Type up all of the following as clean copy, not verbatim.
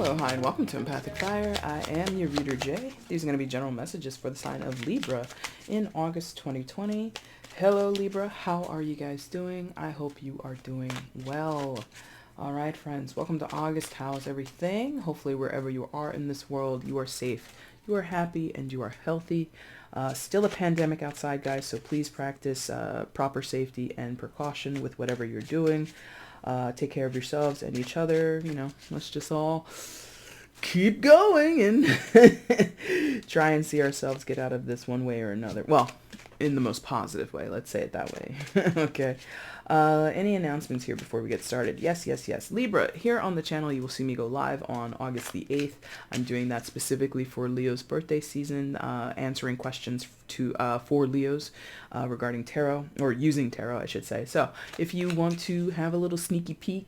Hello, hi, and welcome to Empathic Fire. I am your reader, Jay. These are going to be general messages for the sign of Libra in August 2020. Hello, Libra. How are you guys doing? I hope you are doing well. All right, friends. Welcome to August. How's everything? Hopefully, wherever you are in this world, you are safe, you are happy, and you are healthy. Still a pandemic outside, guys, so please practice proper safety and precaution with whatever you're doing. Take care of yourselves and each other. You know, let's just all keep going and try and see ourselves get out of this one way or another. Well, in the most positive way. Let's say it that way. Okay. Any announcements here before we get started? Yes. Libra, here on the channel, you will see me go live on August the 8th. I'm doing that specifically for Leo's birthday season, answering questions for Leos regarding tarot, or using tarot, I should say. So if you want to have a little sneaky peek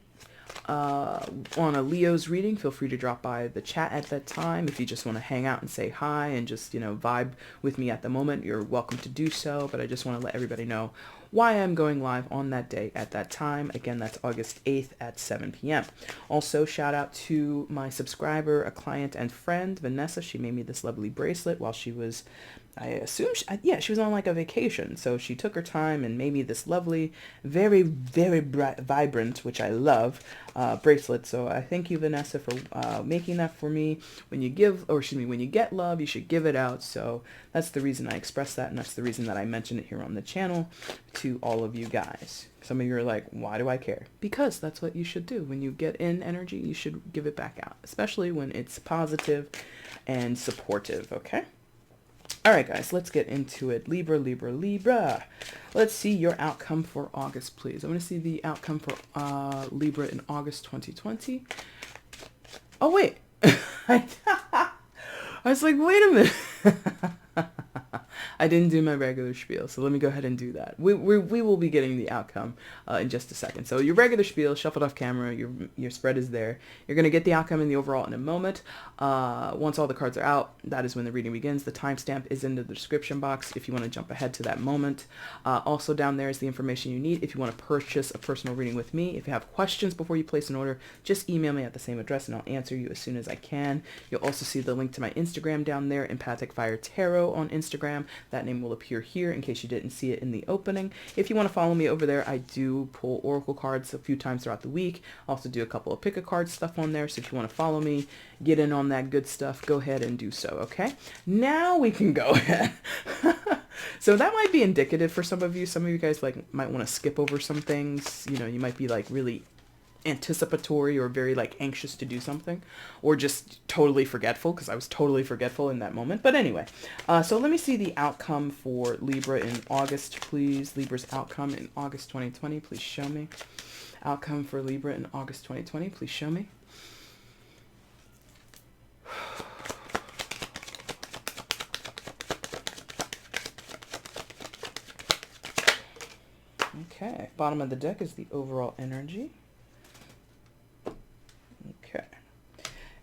on a Leo's reading, feel free to drop by the chat at that time. If you just want to hang out and say hi and just, vibe with me at the moment, you're welcome to do so. But I just want to let everybody know why I'm going live on that day at that time. Again, that's August 8th at 7 p.m. Also, shout out to my subscriber, a client and friend, Vanessa. She made me this lovely bracelet while she was, I assume, she was on like a vacation. So she took her time and made me this lovely, very, very bright, vibrant, which I love, bracelet. So I thank you, Vanessa, for making that for me. When you get love, you should give it out. So that's the reason I express that, and that's the reason that I mention it here on the channel to all of you guys. Some of you are like, why do I care? Because that's what you should do. When you get in energy, you should give it back out, especially when it's positive and supportive, okay? All right, guys, let's get into it. Libra. Let's see your outcome for August, please. I want to see the outcome for Libra in August 2020. Oh, wait. I was like, wait a minute. I didn't do my regular spiel, so let me go ahead and do that. We will be getting the outcome in just a second. So your regular spiel, shuffled off camera, your spread is there. You're going to get the outcome and the overall in a moment. Once all the cards are out, that is when the reading begins. The timestamp is in the description box if you want to jump ahead to that moment. Also down there is the information you need if you want to purchase a personal reading with me. If you have questions before you place an order, just email me at the same address and I'll answer you as soon as I can. You'll also see the link to my Instagram down there, EmpathicFire Tarot on Instagram. That name will appear here in case you didn't see it in the opening. If you want to follow me over there, I do pull oracle cards a few times throughout the week. I also do a couple of pick a card stuff on there. So if you want to follow me, get in on that good stuff, go ahead and do so, okay? Now we can go ahead. So that might be indicative for some of you. Some of you guys might want to skip over some things. You might be really anticipatory or very anxious to do something, or just totally forgetful, because I was totally forgetful in that moment. But anyway, so let me see the outcome for Libra in August, please. Libra's outcome in August 2020, please show me. Outcome for Libra in August 2020, please show me. Okay, bottom of the deck is the overall energy. Okay,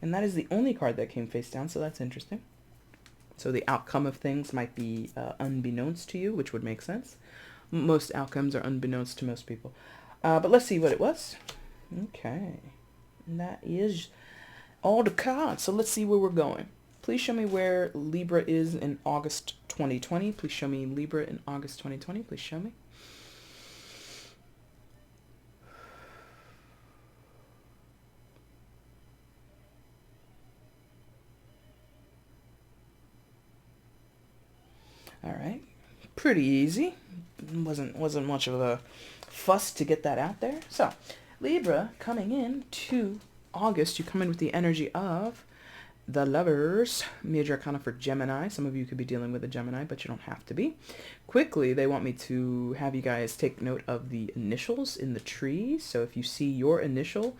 and that is the only card that came face down, so that's interesting. So the outcome of things might be unbeknownst to you, which would make sense. Most outcomes are unbeknownst to most people. But let's see what it was. Okay, and that is all the cards. So let's see where we're going. Please show me where Libra is in August 2020. Please show me Libra in August 2020. Please show me. All right, pretty easy. Wasn't much of a fuss to get that out there. So Libra, coming in to August, you come in with the energy of the Lovers, major arcana for Gemini. Some of you could be dealing with a Gemini, but you don't have to be. Quickly, they want me to have you guys take note of the initials in the tree. So if you see your initials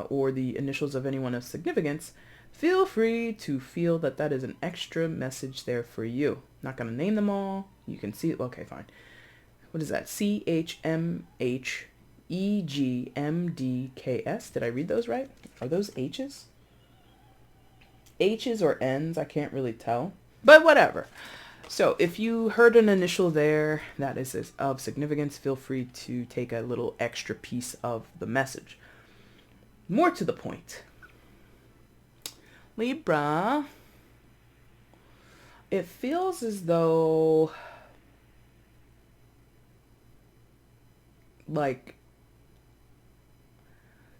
or the initials of anyone of significance, feel free to feel that that is an extra message there for you. Not going to name them all. You can see it. Okay, fine. What is that? CHMHEGMDKS. Did I read those right? Are those H's? H's or N's? I can't really tell. But whatever. So if you heard an initial there that is of significance, feel free to take a little extra piece of the message. more to the point. Libra, it feels as though like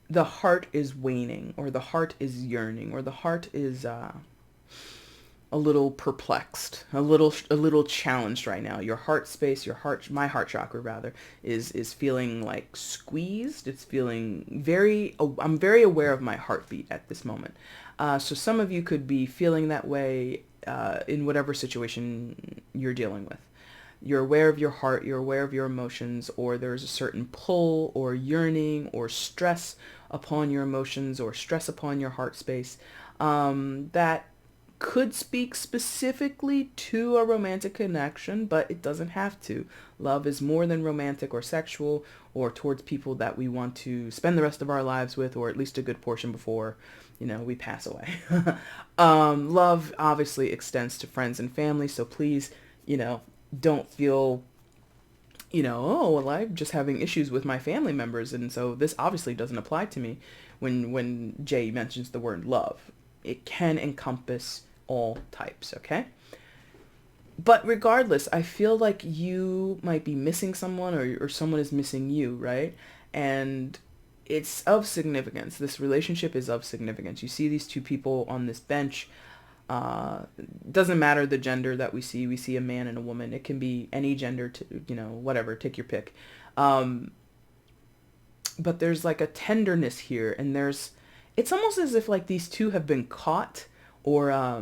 the heart is waning, or the heart is yearning, or the heart is a little perplexed, a little challenged right now. Your heart space, my heart chakra rather, is feeling like squeezed. It's feeling I'm very aware of my heartbeat at this moment. So some of you could be feeling that way in whatever situation you're dealing with. You're aware of your heart, you're aware of your emotions, or there's a certain pull or yearning or stress upon your emotions or stress upon your heart space that could speak specifically to a romantic connection, but it doesn't have to. Love is more than romantic or sexual or towards people that we want to spend the rest of our lives with, or at least a good portion before, we pass away. Love obviously extends to friends and family, so please, don't feel, oh, well, I'm just having issues with my family members, and so this obviously doesn't apply to me. When Jay mentions the word love, it can encompass all types, okay? But regardless, I feel like you might be missing someone, or someone is missing you, right? And it's of significance. This relationship is of significance. You see these two people on this bench. Doesn't matter the gender that we see a man and a woman. It can be any gender, to whatever, take your pick. But there's like a tenderness here, and it's almost as if like these two have been caught or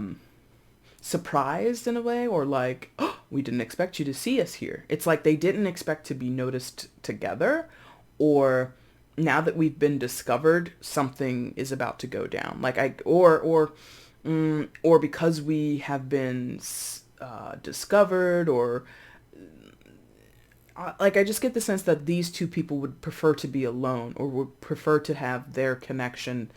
surprised in a way, or like, oh, we didn't expect you to see us here. It's like they didn't expect to be noticed together, or now that we've been discovered, something is about to go down. Or because we have been discovered, or like I just get the sense that these two people would prefer to be alone, or would prefer to have their connection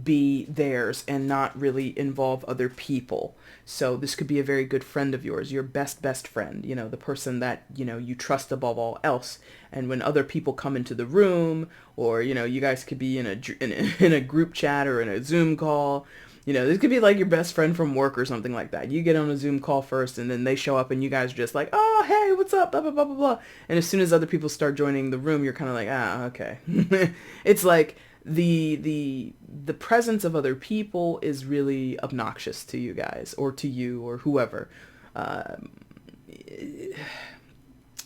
be theirs and not really involve other people. So this could be a very good friend of yours, your best friend, the person that, you trust above all else. And when other people come into the room, or, you guys could be in a group chat or in a Zoom call, this could be like your best friend from work or something like that. You get on a Zoom call first, and then they show up, and you guys are just like, oh, hey, what's up, blah, blah, blah, blah, blah. And as soon as other people start joining the room, you're kind of like, okay. It's like the presence of other people is really obnoxious to you guys, or to you, or whoever.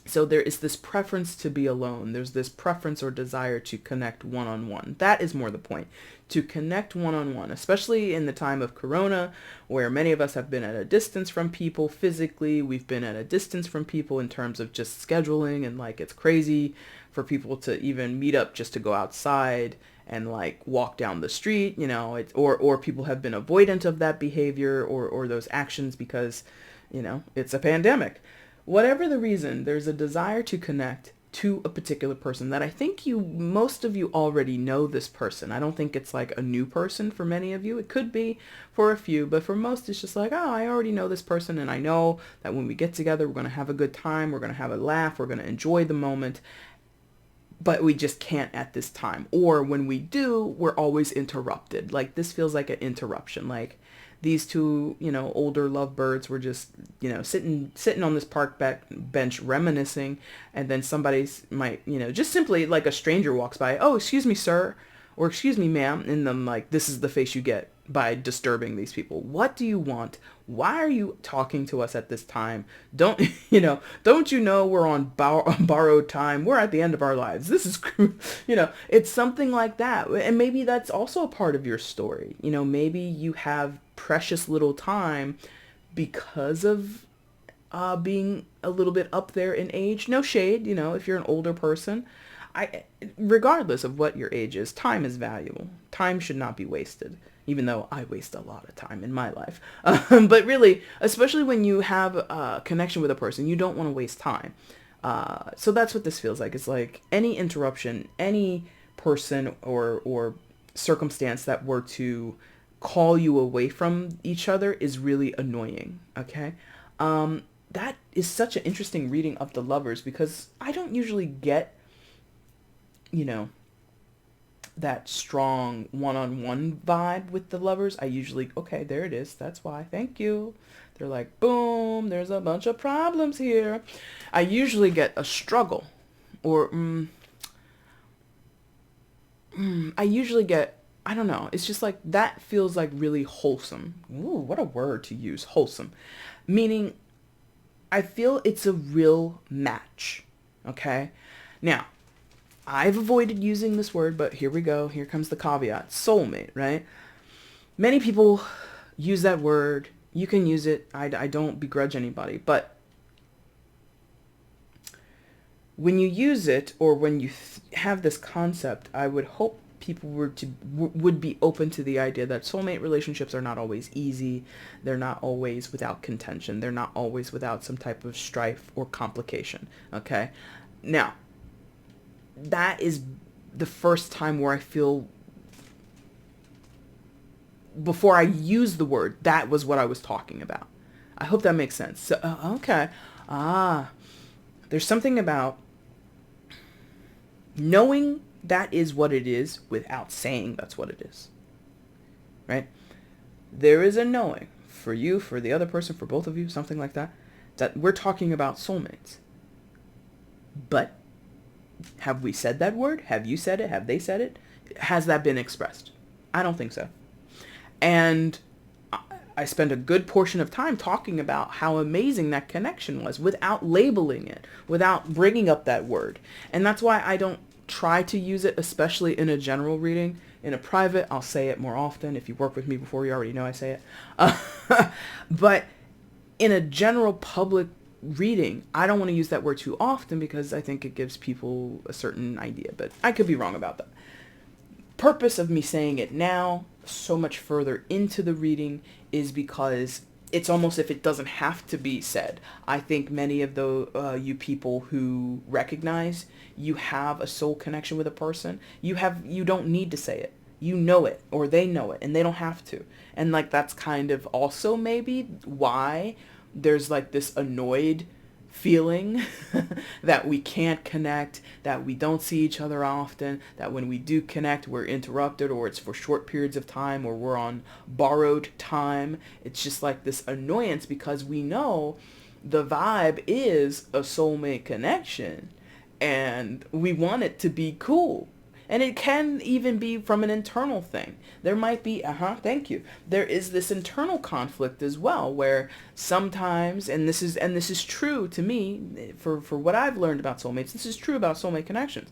So there is this preference to be alone. There's this preference or desire to connect one-on-one. That is more the point. To connect one-on-one, especially in the time of Corona, where many of us have been at a distance from people physically. We've been at a distance from people in terms of just scheduling, and like it's crazy for people to even meet up just to go outside and like walk down the street, or people have been avoidant of that behavior or those actions because, it's a pandemic. Whatever the reason, there's a desire to connect to a particular person that I think most of you already know this person. I don't think it's like a new person for many of you. It could be for a few, but for most it's just like, oh, I already know this person, and I know that when we get together, we're going to have a good time. We're going to have a laugh. We're going to enjoy the moment, but we just can't at this time. Or when we do, we're always interrupted. Like this feels like an interruption. Like these two, older lovebirds were just, sitting on this park bench reminiscing, and then somebody's might, just simply like a stranger walks by, oh, excuse me, sir, or excuse me, ma'am, and then like, this is the face you get by disturbing these people. What do you want? Why are you talking to us at this time? Don't you know we're on borrowed time? We're at the end of our lives. This is, it's something like that. And maybe that's also a part of your story. Maybe you have precious little time because of being a little bit up there in age. No shade, if you're an older person. Regardless of what your age is, time is valuable. Time should not be wasted, even though I waste a lot of time in my life. But really, especially when you have a connection with a person, you don't want to waste time. So that's what this feels like. It's like any interruption, any person or circumstance that were to call you away from each other is really annoying, okay? That is such an interesting reading of the lovers, because I don't usually get that strong one-on-one vibe with the lovers, I usually, okay, there it is. That's why. Thank you. They're like, boom, there's a bunch of problems here. I usually get a struggle, or I usually get, I don't know. It's just like, that feels like really wholesome. Ooh, what a word to use, wholesome. Meaning, I feel it's a real match. Okay? Now, I've avoided using this word, but here we go. Here comes the caveat. Soulmate, right? Many people use that word. You can use it. I don't begrudge anybody. But when you use it, or when you have this concept, I would hope people would be open to the idea that soulmate relationships are not always easy. They're not always without contention. They're not always without some type of strife or complication. Okay? Now, that is the first time where I feel, before I use the word, that was what I was talking about. I hope that makes sense. So, okay. There's something about knowing that is what it is without saying that's what it is. Right? There is a knowing for you, for the other person, for both of you, something like that, that we're talking about soulmates. But have we said that word? Have you said it? Have they said it? Has that been expressed? I don't think so. And I spent a good portion of time talking about how amazing that connection was without labeling it, without bringing up that word. And that's why I don't try to use it, especially in a general reading. In a private, I'll say it more often. If you work with me before, you already know I say it. But in a general public reading, I don't want to use that word too often because I think it gives people a certain idea, but I could be wrong about that. Purpose of me saying it now, so much further into the reading, is because it's almost if it doesn't have to be said. I think many of you people who recognize you have a soul connection with a person, you don't need to say it. You know it, or they know it, and they don't have to. And like, that's kind of also maybe why there's like this annoyed feeling that we can't connect, that we don't see each other often, that when we do connect, we're interrupted, or it's for short periods of time, or we're on borrowed time. It's just like this annoyance because we know the vibe is a soulmate connection and we want it to be cool. And it can even be from an internal thing. There might be, thank you. There is this internal conflict as well, where sometimes, and this is true to me, for what I've learned about soulmates, this is true about soulmate connections.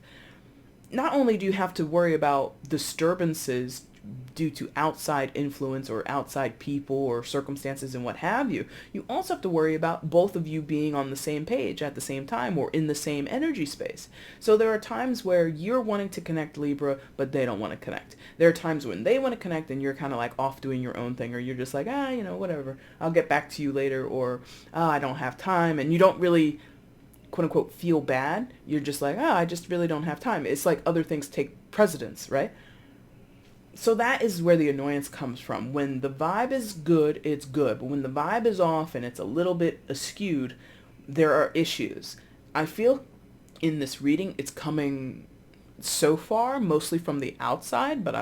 Not only do you have to worry about disturbances due to outside influence or outside people or circumstances and what have you, you also have to worry about both of you being on the same page at the same time or in the same energy space. So there are times where you're wanting to connect, Libra, but they don't want to connect. There are times when they want to connect and you're kind of like off doing your own thing, or you're just like, whatever, I'll get back to you later, or I don't have time, and you don't really quote unquote feel bad. You're just like, I just really don't have time. It's like other things take precedence, right? So that is where the annoyance comes from. When the vibe is good, it's good. But when the vibe is off and it's a little bit askewed, there are issues. I feel in this reading, it's coming so far mostly from the outside, but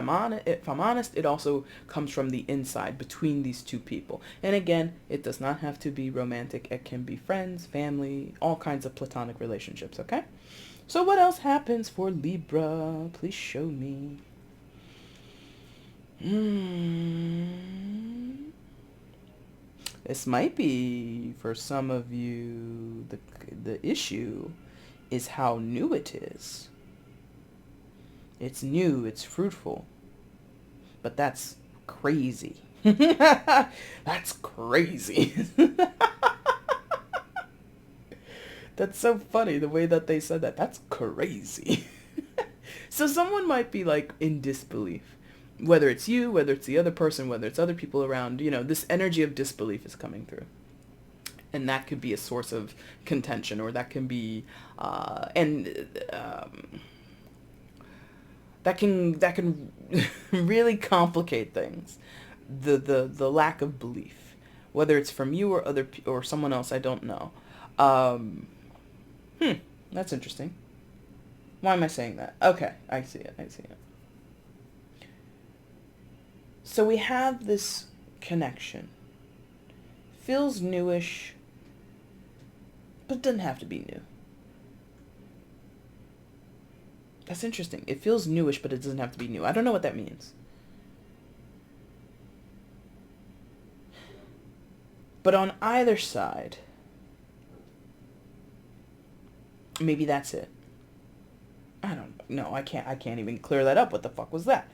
if I'm honest, it also comes from the inside between these two people. And again, it does not have to be romantic. It can be friends, family, all kinds of platonic relationships, okay? So what else happens for Libra? Please show me. This might be, for some of you, the issue is how new it is. It's new, it's fruitful, but that's crazy. That's crazy. That's so funny, the way that they said that. That's crazy. So someone might be like in disbelief. Whether it's you, whether it's the other person, whether it's other people around, this energy of disbelief is coming through. And that could be a source of contention, or that can be, that can really complicate things. The lack of belief, whether it's from you or someone else, I don't know. That's interesting. Why am I saying that? Okay, I see it. So we have this connection. Feels newish, but it doesn't have to be new. That's interesting. It feels newish, but it doesn't have to be new. I don't know what that means. But on either side, maybe that's it. I don't know. I can't even clear that up. What the fuck was that?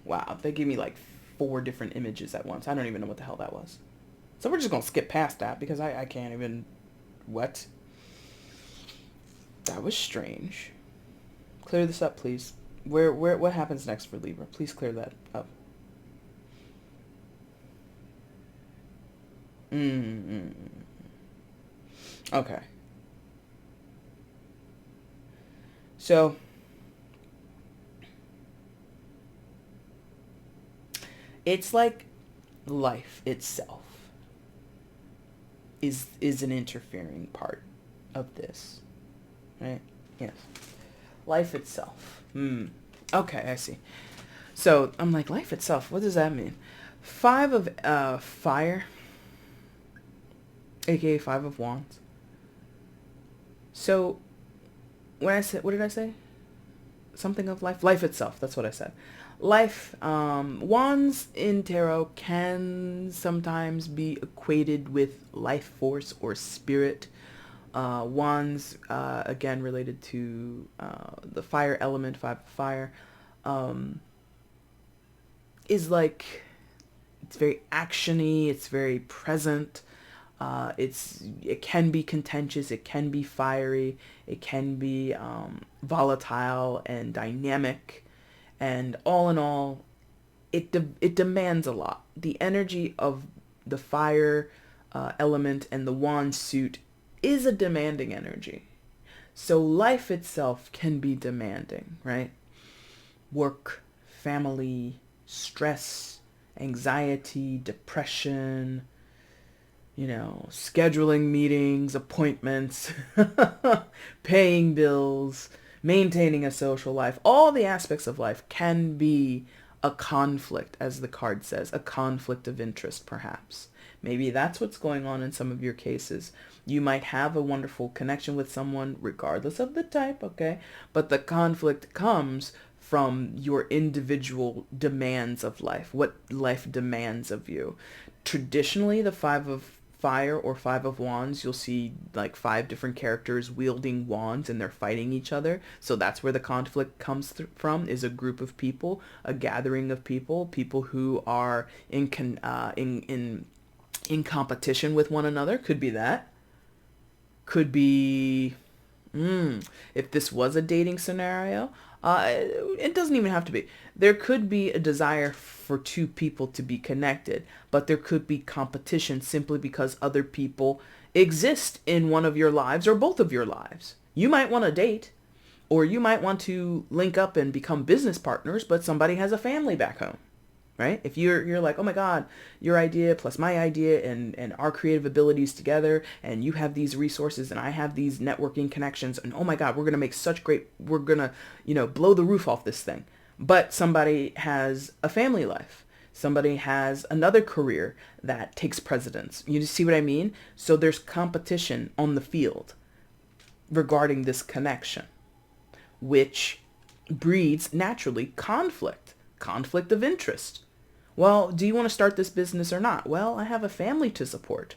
Wow, they gave me like 4 different images at once. I don't even know what the hell that was. So we're just going to skip past that because I can't even... What? That was strange. Clear this up, please. What happens next for Libra? Please clear that up. Okay. So, it's like life itself is an interfering part of this, right? Yes. Life itself. Okay, I see. So, I'm like, life itself, what does that mean? 5 of fire, aka 5 of wands. So, when I said, what did I say? Something of life? Life itself, that's what I said. Life, wands in tarot can sometimes be equated with life force or spirit. Wands, again, related to the fire element, 5 of fire, is like, it's very actiony, it's very present. It can be contentious, it can be fiery, it can be volatile and dynamic, and all in all, it demands a lot. The energy of the fire element and the wand suit is a demanding energy. So life itself can be demanding, right? Work, family, stress, anxiety, depression, scheduling meetings, appointments, paying bills, maintaining a social life. All the aspects of life can be a conflict, as the card says, a conflict of interest, perhaps. Maybe that's what's going on in some of your cases. You might have a wonderful connection with someone, regardless of the type, okay? But the conflict comes from your individual demands of life, what life demands of you. Traditionally, the 5 of fire or 5 of wands, you'll see like 5 different characters wielding wands and they're fighting each other. So that's where the conflict comes from, is a group of people, a gathering of people who are in competition with one another. Could be that. Could be, if this was a dating scenario, it doesn't even have to be. There could be a desire for 2 people to be connected, but there could be competition simply because other people exist in one of your lives or both of your lives. You might want to date, or you might want to link up and become business partners, but somebody has a family back home, right? If you're like, oh my God, your idea plus my idea and our creative abilities together, and you have these resources and I have these networking connections, and oh my God, we're going to blow the roof off this thing. But somebody has a family life. Somebody has another career that takes precedence. You see what I mean? So there's competition on the field regarding this connection, which breeds naturally conflict of interest. Well, do you want to start this business or not? Well, I have a family to support,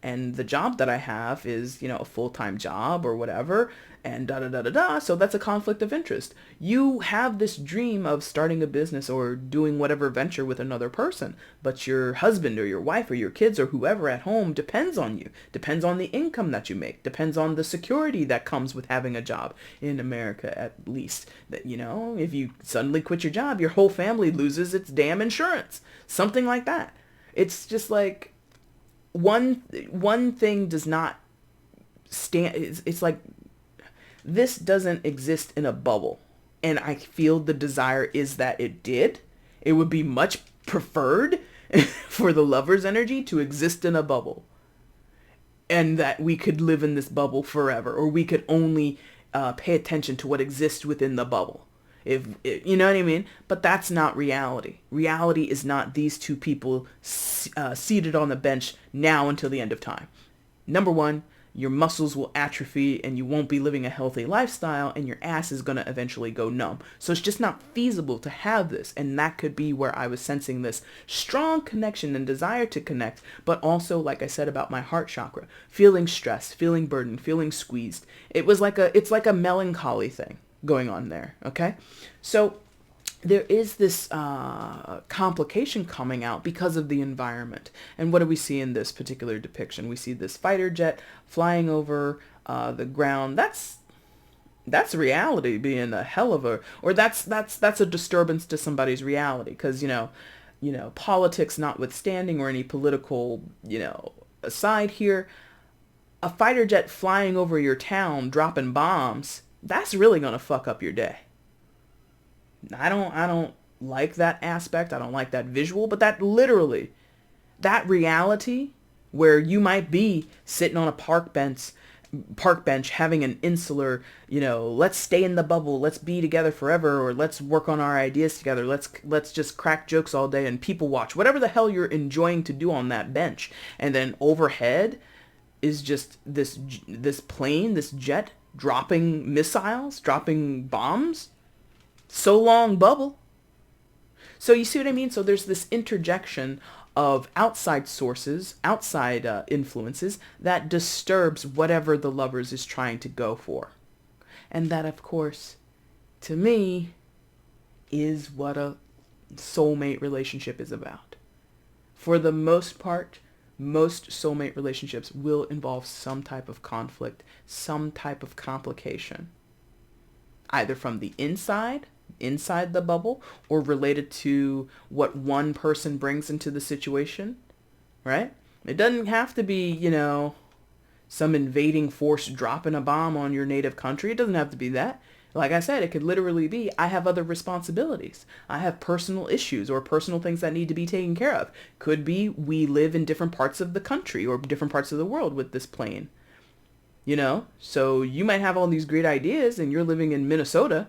and the job that I have is, a full-time job or whatever, and da-da-da-da-da, so that's a conflict of interest. You have this dream of starting a business or doing whatever venture with another person, but your husband or your wife or your kids or whoever at home depends on you, depends on the income that you make, depends on the security that comes with having a job, in America at least. That, if you suddenly quit your job, your whole family loses its damn insurance, something like that. It's just like, one thing does not stand. It's like, this doesn't exist in a bubble, and I feel the desire is that it did. It would be much preferred for the lover's energy to exist in a bubble, and that we could live in this bubble forever, or we could only pay attention to what exists within the bubble. You know what I mean? But that's not reality. Reality is not these two people seated on the bench now until the end of time. Number one, your muscles will atrophy and you won't be living a healthy lifestyle, and your ass is going to eventually go numb. So it's just not feasible to have this. And that could be where I was sensing this strong connection and desire to connect, but also, like I said about my heart chakra, feeling stressed, feeling burdened, feeling squeezed. It's like a melancholy thing going on there. Okay. So there is this complication coming out because of the environment. And what do we see in this particular depiction? We see this fighter jet flying over the ground. That's reality being a hell of a, or that's a disturbance to somebody's reality. Because, politics notwithstanding, or any political, aside here, a fighter jet flying over your town, dropping bombs, that's really going to fuck up your day. I don't like that aspect. I don't like that visual, but that literally, that reality where you might be sitting on a park bench having an insular, let's stay in the bubble, let's be together forever, or let's work on our ideas together, let's just crack jokes all day and people watch, whatever the hell you're enjoying to do on that bench. And then overhead is just this plane, this jet dropping missiles, dropping bombs. So long, bubble. So you see what I mean? So there's this interjection of outside sources, outside influences that disturbs whatever the lovers is trying to go for. And that, of course, to me, is what a soulmate relationship is about. For the most part, most soulmate relationships will involve some type of conflict, some type of complication, either from the inside the bubble, or related to what one person brings into the situation, right? It doesn't have to be, some invading force dropping a bomb on your native country. It doesn't have to be that. Like I said, it could literally be, I have other responsibilities. I have personal issues or personal things that need to be taken care of. Could be, we live in different parts of the country or different parts of the world with this plane. So you might have all these great ideas and you're living in Minnesota,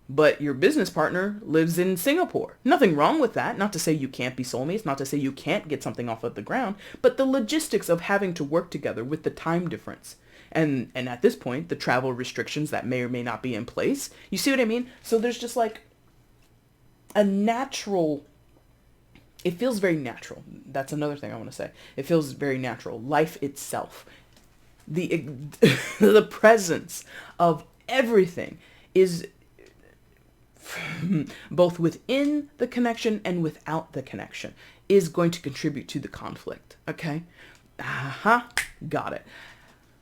but your business partner lives in Singapore. Nothing wrong with that. Not to say you can't be soulmates, not to say you can't get something off of the ground, but the logistics of having to work together with the time difference. And at this point, the travel restrictions that may or may not be in place. You see what I mean? So there's just like a natural, it feels very natural. That's another thing I want to say. It feels very natural. Life itself. The presence of everything is both within the connection and without the connection is going to contribute to the conflict. Okay? Got it.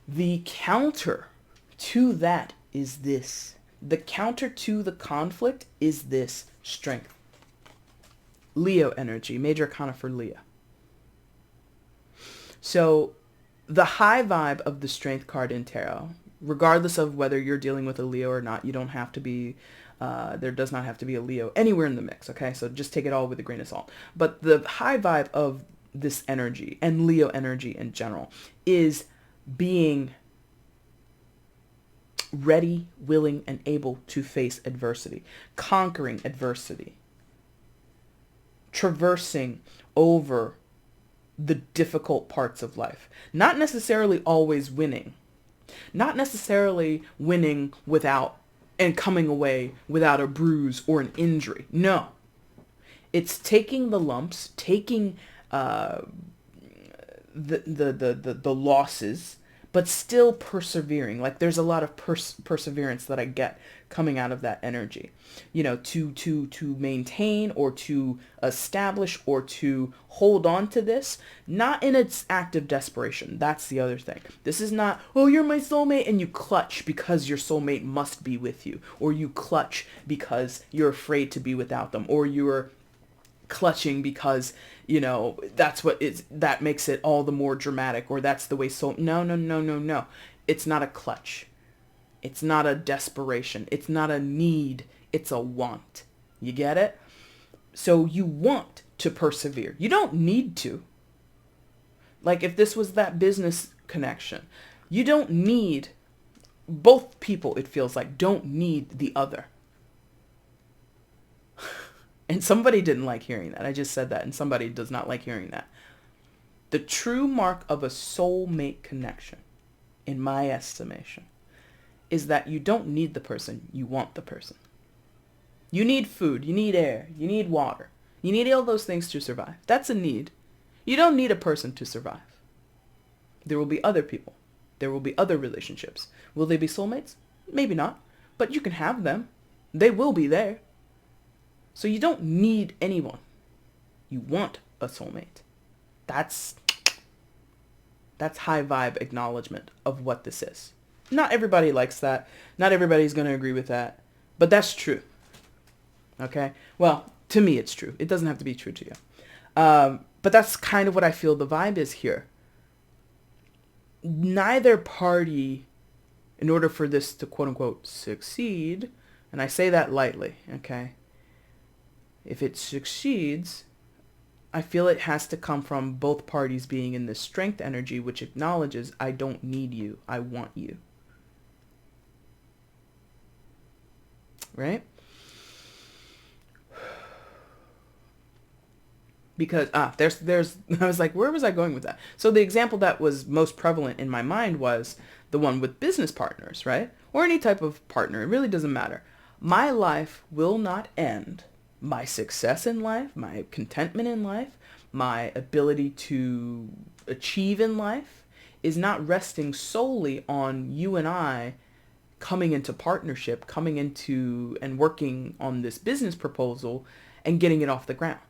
The counter to that is this. The counter to the conflict is this: strength. Leo energy, major arcana for Leo. So the high vibe of the strength card in tarot, regardless of whether you're dealing with a Leo or not, you don't have to be, there does not have to be a Leo anywhere in the mix, okay? So just take it all with a grain of salt. But the high vibe of this energy, and Leo energy in general, is being ready, willing, and able to face adversity, conquering adversity, traversing over the difficult parts of life. Not necessarily always winning. Not necessarily winning without and coming away without a bruise or an injury. No. It's taking the lumps, taking the losses, but still persevering. Like there's a lot of perseverance that I get coming out of that energy, to maintain or to establish or to hold on to this, not in its act of desperation. That's the other thing. This is not, oh, you're my soulmate, and you clutch because your soulmate must be with you, or you clutch because you're afraid to be without them, or you're clutching because that makes it all the more dramatic, or that's the way no. It's not a clutch. It's not a desperation. It's not a need. It's a want. You get it? So you want to persevere. You don't need to. Like if this was that business connection, you don't need, both people, it feels like, don't need the other. And somebody didn't like hearing that. I just said that, and somebody does not like hearing that. The true mark of a soulmate connection, in my estimation, is that you don't need the person, you want the person. You need food, you need air, you need water. You need all those things to survive. That's a need. You don't need a person to survive. There will be other people. There will be other relationships. Will they be soulmates? Maybe not, but you can have them. They will be there. So you don't need anyone. You want a soulmate. That's high vibe acknowledgement of what this is. Not everybody likes that. Not everybody's going to agree with that. But that's true. Okay? Well, to me it's true. It doesn't have to be true to you. But that's kind of what I feel the vibe is here. Neither party, in order for this to quote unquote succeed, and I say that lightly, okay? If it succeeds, I feel it has to come from both parties being in this strength energy, which acknowledges, I don't need you, I want you. Right? Because, there's, I was like, where was I going with that? So the example that was most prevalent in my mind was the one with business partners, right? Or any type of partner. It really doesn't matter. My life will not end. My success in life, my contentment in life, my ability to achieve in life is not resting solely on you and I coming into partnership, coming into and working on this business proposal and getting it off the ground.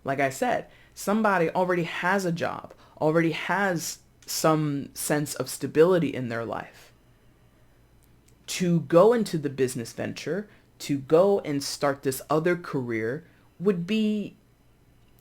Like I said, somebody already has a job, already has some sense of stability in their life. To go into the business venture, to go and start this other career would be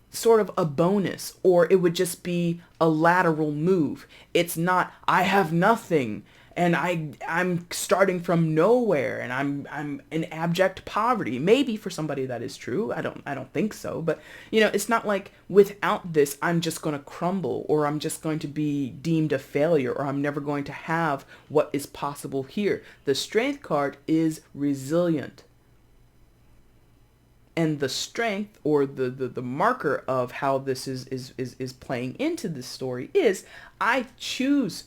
sort of a bonus, or it would just be a lateral move. It's not, I have nothing and I'm starting from nowhere and I'm in abject poverty. Maybe for somebody that is true. I don't think so. But it's not like without this, I'm just going to crumble, or I'm just going to be deemed a failure, or I'm never going to have what is possible here. The Strength card is resilient. And the strength, or the marker of how this is playing into this story is, I choose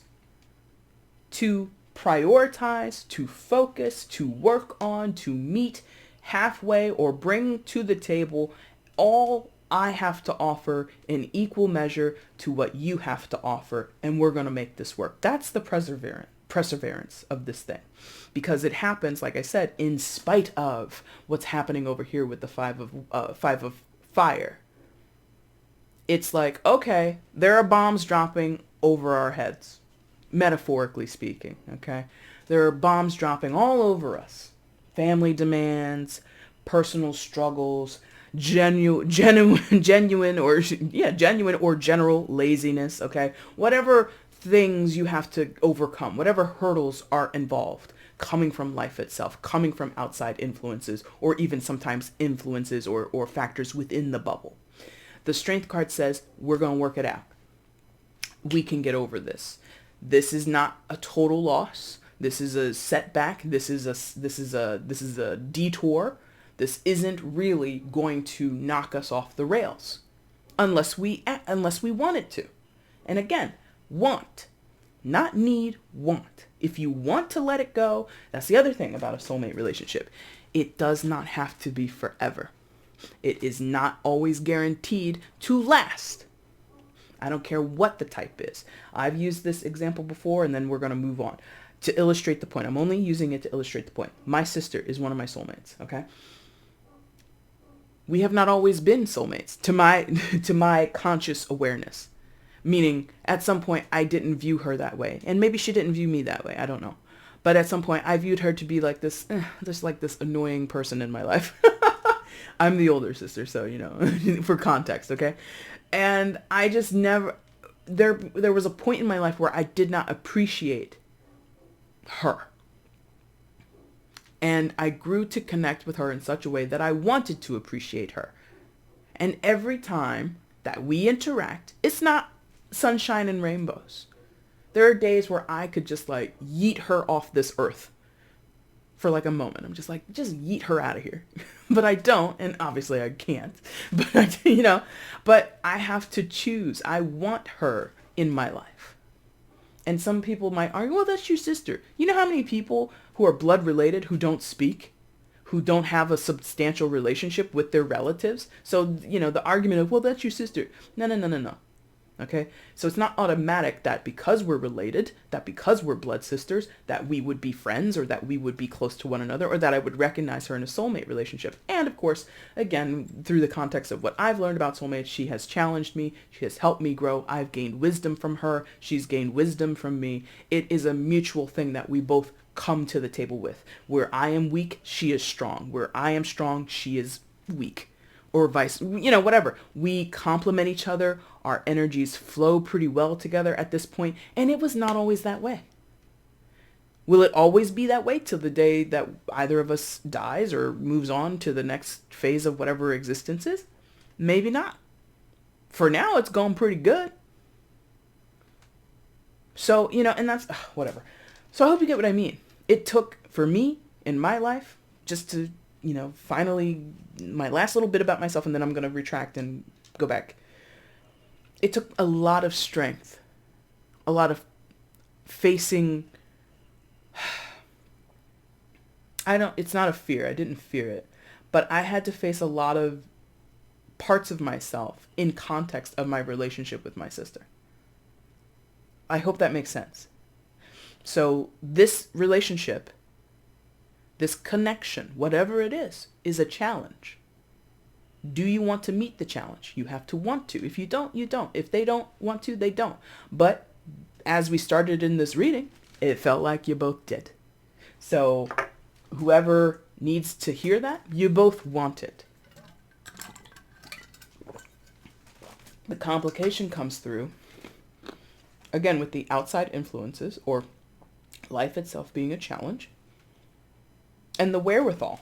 to prioritize, to focus, to work on, to meet halfway, or bring to the table all I have to offer in equal measure to what you have to offer, and we're going to make this work. That's the perseverance of this thing, because it happens, like I said, in spite of what's happening over here with the five of fire. It's like, okay, there are bombs dropping over our heads, metaphorically speaking. Okay, there are bombs dropping all over us. Family demands, personal struggles, genuine or general laziness. Okay, whatever things you have to overcome, whatever hurdles are involved, coming from life itself, coming from outside influences, or even sometimes influences or factors within the bubble. The Strength card says, we're going to work it out. We can get over this. This is not a total loss. This is a setback. This is a detour. This isn't really going to knock us off the rails unless we want it to. And again, want, not need, want. If you want to let it go, that's the other thing about a soulmate relationship. It does not have to be forever. It is not always guaranteed to last. I don't care what the type is. I've used this example before, and then we're going to move on to illustrate the point. I'm only using it to illustrate the point. My sister is one of my soulmates, okay? We have not always been soulmates to my conscious awareness. Meaning, at some point, I didn't view her that way. And maybe she didn't view me that way. I don't know. But at some point, I viewed her to be like this, just like this annoying person in my life. I'm the older sister, so, for context, okay? And I just never, there was a point in my life where I did not appreciate her. And I grew to connect with her in such a way that I wanted to appreciate her. And every time that we interact, it's not sunshine and rainbows. There are days where I could just like yeet her off this earth for like a moment. I'm just like, just yeet her out of here. But I don't, and obviously I can't. But I have to choose. I want her in my life. And some people might argue, well, that's your sister. You know how many people who are blood related who don't speak, who don't have a substantial relationship with their relatives? So, the argument of, well, that's your sister. No. Okay? So it's not automatic that because we're related, that because we're blood sisters, that we would be friends or that we would be close to one another or that I would recognize her in a soulmate relationship. And of course, again, through the context of what I've learned about soulmates, she has challenged me. She has helped me grow. I've gained wisdom from her. She's gained wisdom from me. It is a mutual thing that we both come to the table with. Where I am weak, she is strong. Where I am strong, she is weak. Or vice, whatever. We complement each other. Our energies flow pretty well together at this point, and it was not always that way. Will it always be that way till the day that either of us dies or moves on to the next phase of whatever existence is? Maybe not. For now, it's going pretty good. So, and that's, whatever. So I hope you get what I mean. It took, for me, in my life, just to, finally, my last little bit about myself, and then I'm going to retract and go back. It took a lot of strength, a lot of facing, it's not a fear, I didn't fear it, but I had to face a lot of parts of myself in context of my relationship with my sister. I hope that makes sense. So this relationship, this connection, whatever it is a challenge. Do you want to meet the challenge? You have to want to. If you don't, you don't. If they don't want to, they don't. But as we started in this reading, it felt like you both did. So whoever needs to hear that, you both want it. The complication comes through, again, with the outside influences or life itself being a challenge and the wherewithal.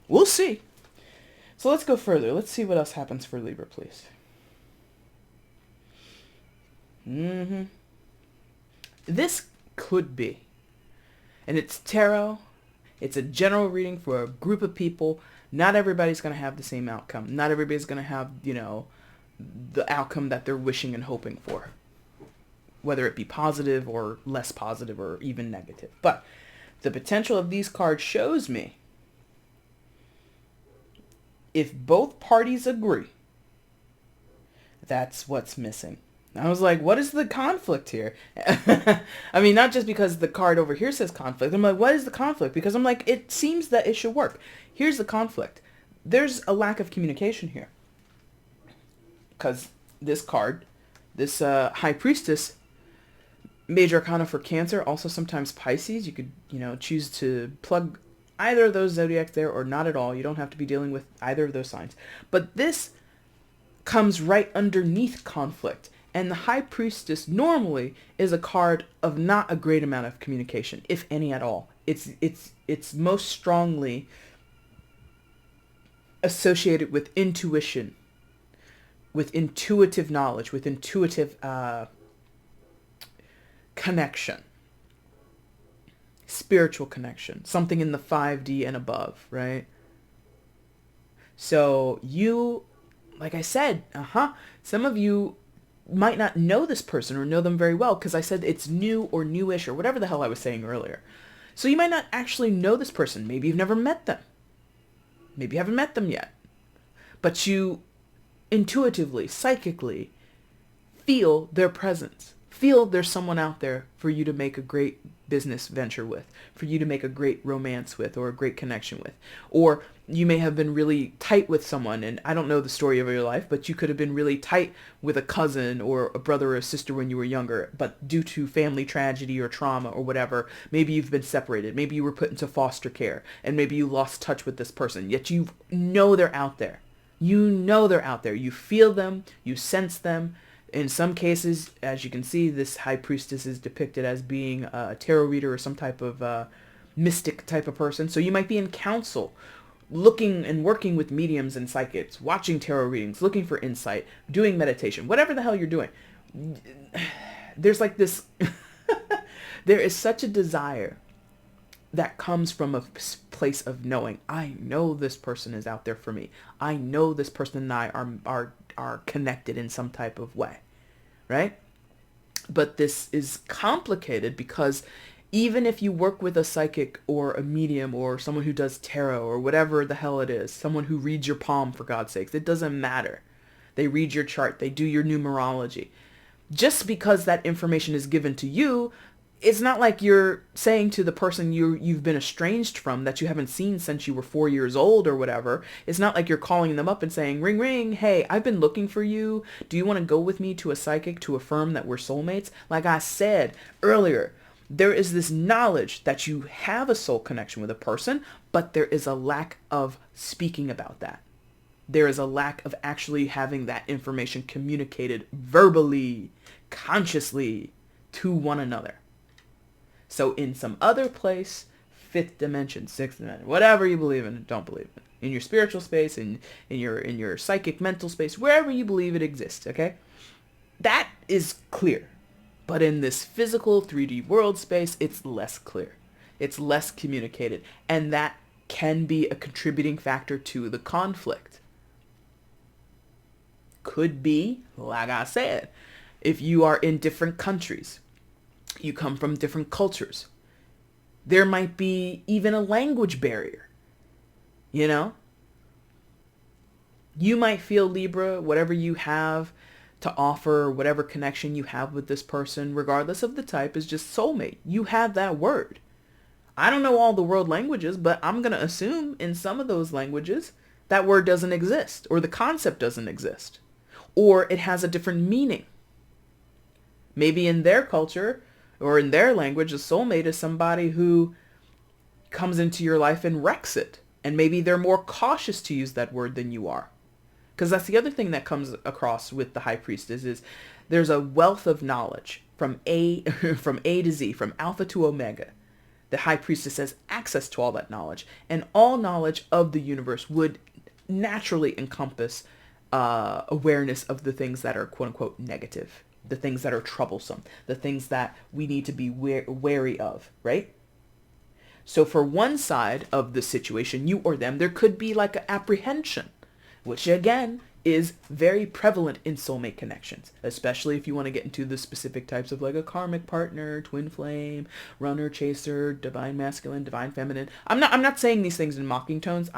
We'll see. So let's go further. Let's see what else happens for Libra, please. This could be, and it's tarot. It's a general reading for a group of people. Not everybody's going to have the same outcome. Not everybody's going to have, the outcome that they're wishing and hoping for. Whether it be positive or less positive or even negative. But the potential of these cards shows me if both parties agree, that's what's missing. I was like, what is the conflict here? I mean, not just because the card over here says conflict. I'm like, what is the conflict? Because I'm like, it seems that it should work. Here's the conflict. There's a lack of communication here. Because this card, this High Priestess, Major Arcana for Cancer, also sometimes Pisces. You could, choose to plug either of those zodiacs there or not at all. You don't have to be dealing with either of those signs. But this comes right underneath conflict. And the High Priestess normally is a card of not a great amount of communication, if any at all. It's most strongly associated with intuition, with intuitive knowledge, with intuitive connection. Spiritual connection, something in the 5D and above, right? So you, like I said, some of you might not know this person or know them very well because I said it's new or newish or whatever the hell I was saying earlier. So you might not actually know this person. Maybe you've never met them. Maybe you haven't met them yet. But you intuitively, psychically feel their presence. Feel there's someone out there for you to make a great business venture with, for you to make a great romance with or a great connection with. Or you may have been really tight with someone, and I don't know the story of your life, but you could have been really tight with a cousin or a brother or a sister when you were younger, but due to family tragedy or trauma or whatever, maybe you've been separated, maybe you were put into foster care, and maybe you lost touch with this person, yet you know they're out there. You know they're out there. You feel them, you sense them. In some cases, as you can see, this High Priestess is depicted as being a tarot reader or some type of mystic type of person. So you might be in counsel, looking and working with mediums and psychics, watching tarot readings, looking for insight, doing meditation, whatever the hell you're doing. There's like this, there is such a desire that comes from a place of knowing, I know this person is out there for me. I know this person and I are connected in some type of way, right? But this is complicated because even if you work with a psychic or a medium or someone who does tarot or whatever the hell it is, someone who reads your palm, for God's sakes, it doesn't matter. They read your chart, they do your numerology. Just because that information is given to you, it's not like you're saying to the person you've been estranged from, that you haven't seen since you were 4 years old or whatever. It's not like you're calling them up and saying, ring, ring, hey, I've been looking for you. Do you want to go with me to a psychic to affirm that we're soulmates? Like I said earlier, there is this knowledge that you have a soul connection with a person, but there is a lack of speaking about that. There is a lack of actually having that information communicated verbally, consciously to one another. So in some other place, fifth dimension, sixth dimension, whatever you believe in, don't believe in, in your spiritual space, in your psychic mental space, wherever you believe it exists, okay? That is clear. But in this physical 3D world space, it's less clear. It's less communicated. And that can be a contributing factor to the conflict. Could be, like I said, if you are in different countries, you come from different cultures, there might be even a language barrier, you know? You might feel, Libra, whatever you have to offer, whatever connection you have with this person, regardless of the type, is just soulmate. You have that word. I don't know all the world languages, but I'm going to assume in some of those languages that word doesn't exist, or the concept doesn't exist, or it has a different meaning. Maybe in their culture or in their language, a soulmate is somebody who comes into your life and wrecks it. And maybe they're more cautious to use that word than you are. Because that's the other thing that comes across with the High Priestess is there's a wealth of knowledge from A to Z, from Alpha to Omega. The High Priestess has access to all that knowledge. And all knowledge of the universe would naturally encompass awareness of the things that are quote-unquote negative, the things that are troublesome, the things that we need to be wary of, right? So for one side of the situation, you or them, there could be like an apprehension, which again is very prevalent in soulmate connections, especially if you want to get into the specific types of like a karmic partner, twin flame, runner, chaser, divine masculine, divine feminine. I'm not saying these things in mocking tones.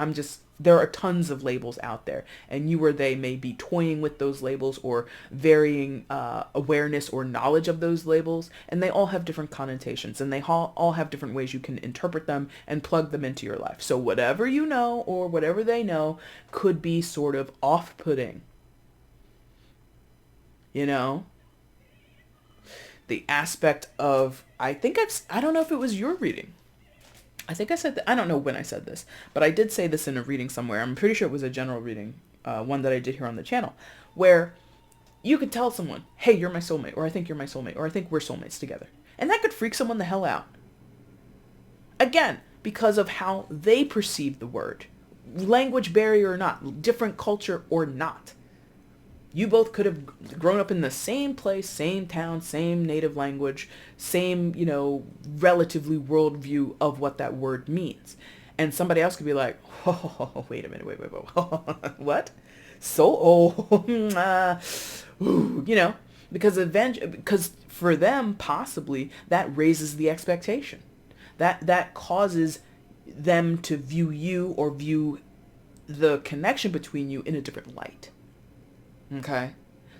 There are tons of labels out there, and you or they may be toying with those labels or varying awareness or knowledge of those labels, and they all have different connotations, and they all have different ways you can interpret them and plug them into your life. So whatever you know or whatever they know could be sort of off-putting. You know? The aspect of, I don't know if it was your reading. I think I said that, I don't know when I said this, but I did say this in a reading somewhere. I'm pretty sure it was a general reading, one that I did here on the channel, where you could tell someone, hey, you're my soulmate, or I think you're my soulmate, or I think we're soulmates together. And that could freak someone the hell out. Again, because of how they perceive the word. Language barrier or not, different culture or not. You both could have grown up in the same place, same town, same native language, same, relatively worldview of what that word means. And somebody else could be like, oh, wait a minute, wait, what? Because for them, possibly, that raises the expectation. That causes them to view you or view the connection between you in a different light. Okay,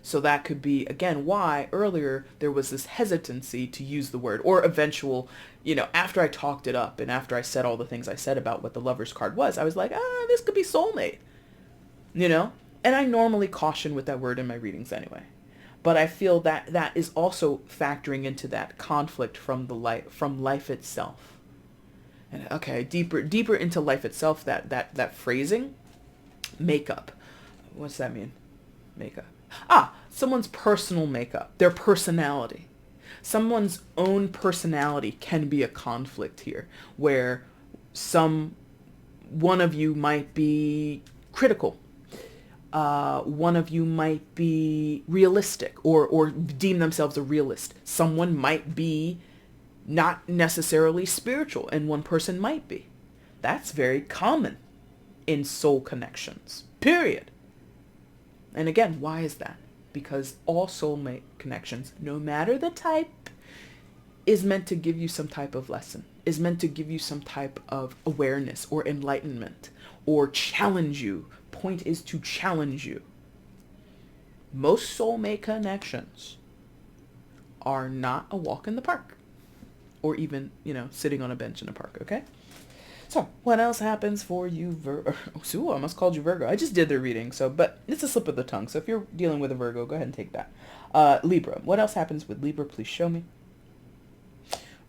so that could be, again, why earlier there was this hesitancy to use the word, or eventual, after I talked it up and after I said all the things I said about what the Lover's card was, I was like, this could be soulmate, and I normally caution with that word in my readings anyway. But I feel that is also factoring into that conflict from life itself. And okay, deeper into life itself, that phrasing, makeup. What's that mean? Makeup. Someone's personal makeup, their personality. Someone's own personality can be a conflict here, where one of you might be critical. One of you might be realistic or deem themselves a realist. Someone might be not necessarily spiritual, and one person might be. That's very common in soul connections, period. And again, why is that? Because all soulmate connections, no matter the type, is meant to give you some type of lesson, is meant to give you some type of awareness or enlightenment or challenge you. Point is to challenge you. Most soulmate connections are not a walk in the park or even, sitting on a bench in a park, okay? So, what else happens for you, Virgo? I almost called you Virgo. I just did the reading, but it's a slip of the tongue. So if you're dealing with a Virgo, go ahead and take that. Libra. What else happens with Libra? Please show me.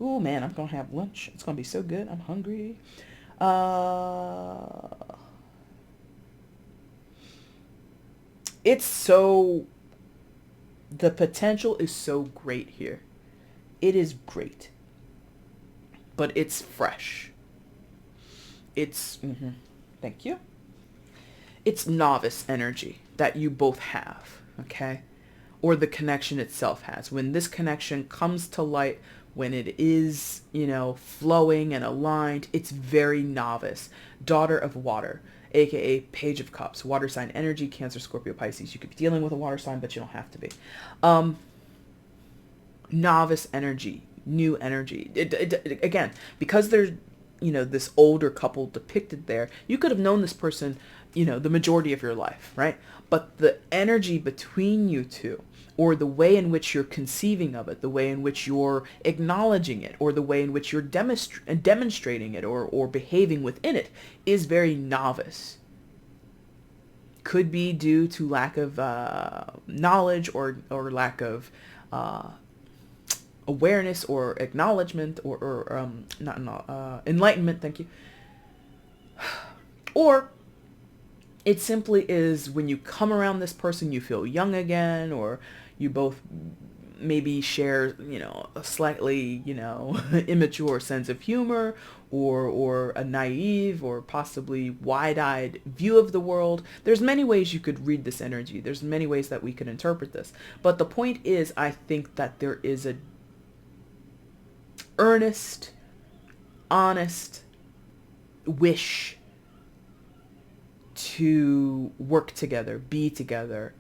Ooh, man, I'm going to have lunch. It's going to be so good. I'm hungry. The potential is so great here. It is great. But it's fresh. Thank you. It's novice energy that you both have, okay? Or the connection itself has. When this connection comes to light, when it is, flowing and aligned, it's very novice. Daughter of water, aka Page of Cups, water sign energy, Cancer, Scorpio, Pisces. You could be dealing with a water sign, but you don't have to be. Novice energy, new energy. Again, because there's this older couple depicted there, you could have known this person, the majority of your life, right? But the energy between you two, or the way in which you're conceiving of it, the way in which you're acknowledging it, or the way in which you're demonstrating it or behaving within it, is very novice. Could be due to lack of knowledge or lack of awareness or acknowledgement or enlightenment, thank you. Or it simply is when you come around this person, you feel young again, or you both maybe share, a slightly, immature sense of humor or a naive or possibly wide-eyed view of the world. There's many ways you could read this energy. There's many ways that we could interpret this. But the point is, I think that there is a earnest, honest wish to work together, be together,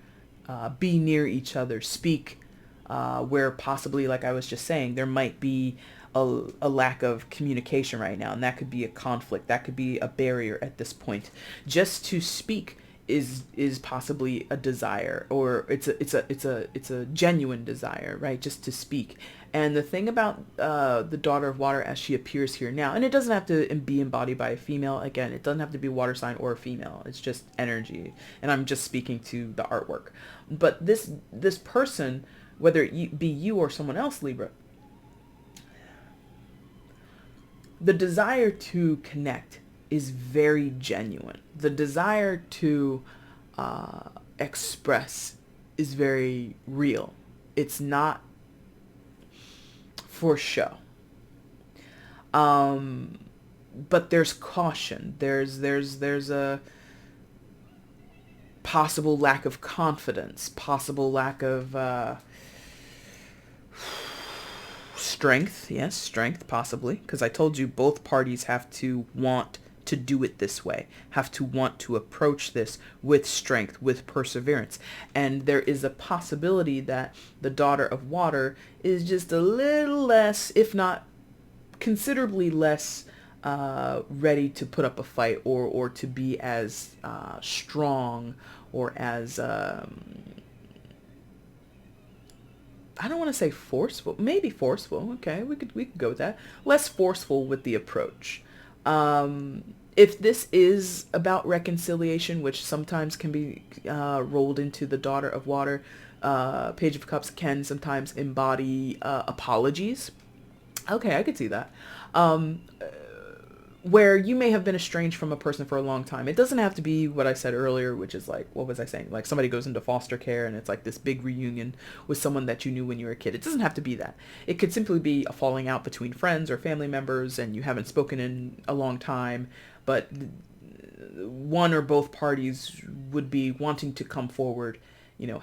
be near each other, speak, where possibly, like I was just saying, there might be a lack of communication right now, and that could be a conflict, that could be a barrier at this point. Just to speak is possibly a desire, or it's a genuine desire, right? Just to speak. And the thing about the Daughter of Water as she appears here now, and it doesn't have to be embodied by a female. Again, it doesn't have to be water sign or a female. It's just energy. And I'm just speaking to the artwork. But this person, whether it be you or someone else, Libra, the desire to connect is very genuine. The desire to express is very real. It's not for show. But there's caution. There's a possible lack of confidence, possible lack of strength. Yes, strength, possibly. Because I told you both parties have to want to do it this way, have to want to approach this with strength, with perseverance. And there is a possibility that the Daughter of Water is just a little less, if not considerably less, ready to put up a fight or to be as strong or as I don't want to say forceful, maybe forceful. Okay, we could go with that. Less forceful with the approach. If this is about reconciliation, which sometimes can be rolled into the Daughter of Water, Page of Cups can sometimes embody apologies. Okay, I could see that. Where you may have been estranged from a person for a long time. It doesn't have to be what I said earlier, which is like, what was I saying? Like somebody goes into foster care and it's like this big reunion with someone that you knew when you were a kid. It doesn't have to be that. It could simply be a falling out between friends or family members and you haven't spoken in a long time, but one or both parties would be wanting to come forward,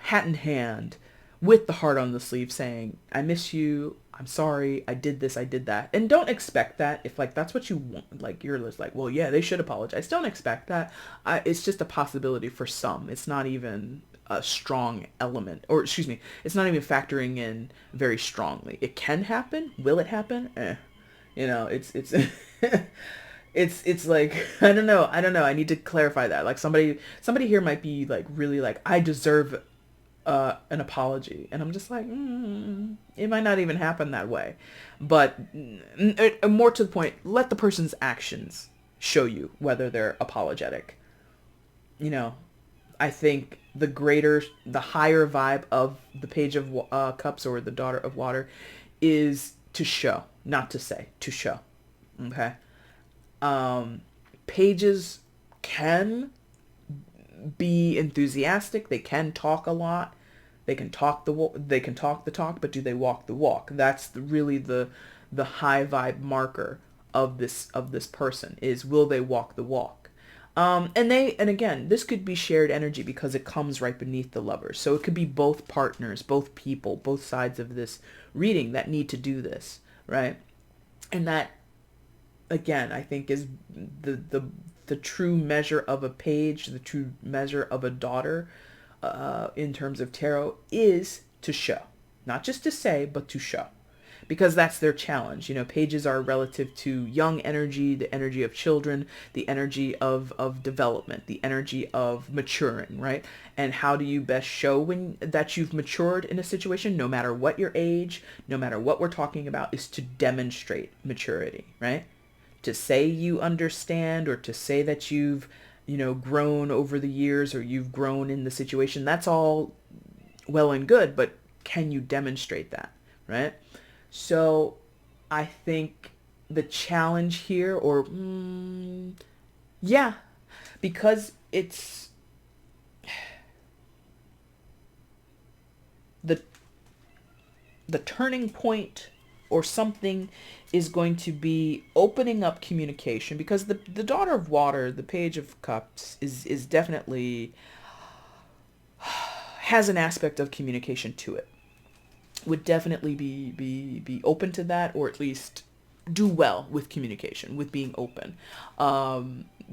hat in hand, with the heart on the sleeve saying, I miss you, I'm sorry, I did this, I did that. And don't expect that. If like that's what you want, like you're just like, well, yeah, they should apologize. Don't expect that. It's just a possibility for some. It's not even a strong element, or excuse me, it's not even factoring in very strongly. It can happen. Will it happen? It's it's like I don't know. I need to clarify that. Like somebody here might be like really like, I deserve an apology, and I'm just like, it might not even happen that way. But more to the point, let the person's actions show you whether they're apologetic. you know I think the higher vibe of the Page of Cups, or the Daughter of Water, is to show, not to say, to show. Okay. Pages can be enthusiastic. They can talk a lot. They can talk the talk, but do they walk the walk? That's really the high vibe marker of this person, is will they walk the walk? And again, this could be shared energy because it comes right beneath the Lovers. So it could be both partners, both people, both sides of this reading that need to do this, right? And that, again, I think is the true measure of a page, the true measure of a daughter, in terms of tarot, is to show. Not just to say, but to show. Because that's their challenge. Pages are relative to young energy, the energy of children, the energy of development, the energy of maturing, right? And how do you best show that you've matured in a situation, no matter what your age, no matter what we're talking about, is to demonstrate maturity, right? To say you understand, or to say that you've, grown over the years, or you've grown in the situation, that's all well and good, but can you demonstrate that, right? So I think the challenge here, or yeah, because it's the turning point or something is going to be opening up communication, because the Daughter of Water, the Page of Cups, is definitely has an aspect of communication to it. Would definitely be open to that, or at least do well with communication, with being open.